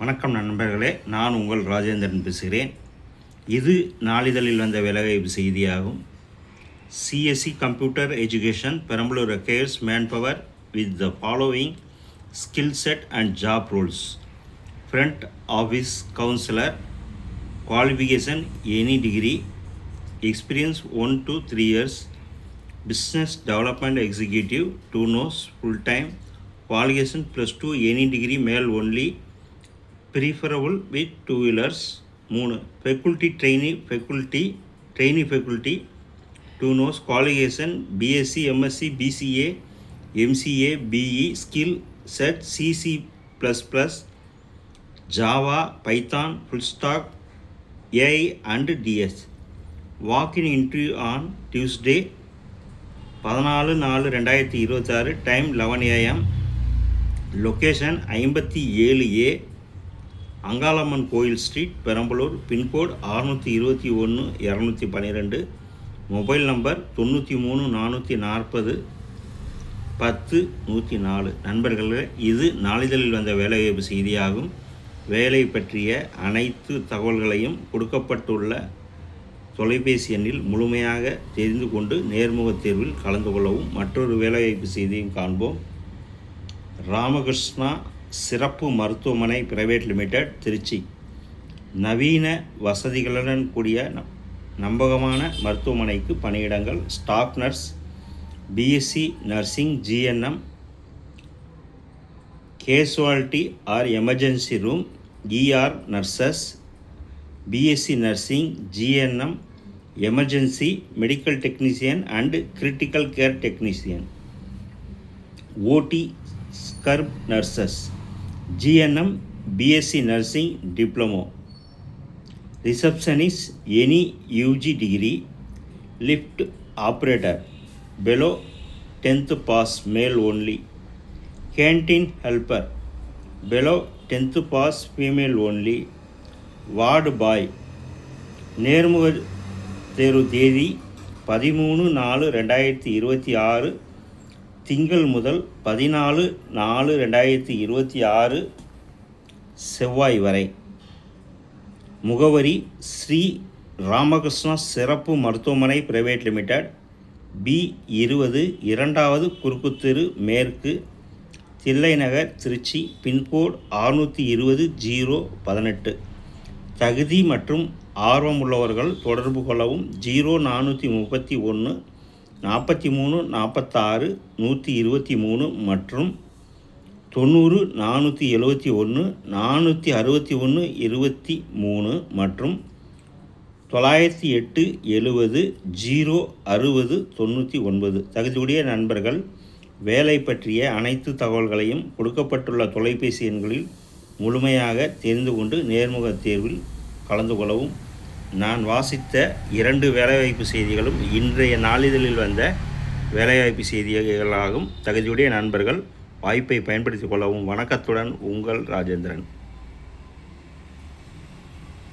வணக்கம் நண்பர்களே, நான் உங்கள் ராஜேந்திரன் பேசுகிறேன். இது நாளிதழில் வந்த வேலைவாய்ப்பு செய்தியாகும். CSC computer education Perambalur requires manpower with the following skill set and job roles. Front office counsellor, qualification any degree, experience 1 to 3 years, business development executive 2 knows full time, qualification +2 any degree male only, preferable with 2 wheelers. 3 faculty trainee faculty 2 knows qualification BSc MSc BCA MCA BE, skill set CC++, Java, Python, full stack, AI and DS. Walk-in interview on Tuesday 14/4/2026, time 11 AM, location 57A Angalamman கோயில் street, Perambalur, pincode 621212, mobile number 93 440 10 104. நண்பர்களே, இது நாளிதழில் வந்த வேலைவாய்ப்பு செய்தியாகும். வேலை பற்றிய அனைத்து தகவல்களையும் கொடுக்கப்பட்டுள்ள தொலைபேசி எண்ணில் முழுமையாக தெரிந்து கொண்டு நேர்முகத் தேர்வில் கலந்து கொள்ளவும். மற்றொரு வேலைவாய்ப்பு செய்தியும் காண்போம். ராமகிருஷ்ணா சிறப்பு மருத்துவமனை பிரைவேட் லிமிடெட், திருச்சி. நவீன வசதிகளுடன் கூடிய நம்பகமான மருத்துவமனைக்கு பணியிடங்கள். Staff nurse, BSc nursing GNM, casualty or emergency room ER nurses, BSc nursing GNM, emergency medical technician and critical care technician, OT scrub nurses, GNM BSc Nursing Diploma, receptionist any UG degree, lift operator below 10th pass male only, canteen helper below 10th pass female only, ward boy. நேர்முக தேர்வு தேதி 13/4/2026 திங்கள் முதல் 14/4/2026 செவ்வாய் வரை. முகவரி: ஸ்ரீ ராமகிருஷ்ணா சிறப்பு மருத்துவமனை பிரைவேட் லிமிடெட், B20, 2வது குறுக்கு தெரு மேற்கு, தில்லை நகர், திருச்சி. பின்கோடு 620018. தகுதி மற்றும் ஆர்வமுள்ளவர்கள் தொடர்பு கொள்ளவும். 0431 43 46 123 மற்றும் 90 471 461 23 மற்றும் 908 70 060 99. தகுதியுடைய நண்பர்கள் வேலை பற்றிய அனைத்து தகவல்களையும் கொடுக்கப்பட்டுள்ள தொலைபேசி எண்களில் முழுமையாக தெரிந்து கொண்டு நேர்முகத் தேர்வில் கலந்து கொள்ளவும். நான் வாசித்த 2 வேலைவாய்ப்பு செய்திகளும் இன்றைய நாளிதழில் வந்த வேலைவாய்ப்பு செய்திகளாகும். தகுதியுடைய நண்பர்கள் வாய்ப்பை பயன்படுத்திக் கொள்ளவும். வணக்கத்துடன் உங்கள் ராஜேந்திரன்.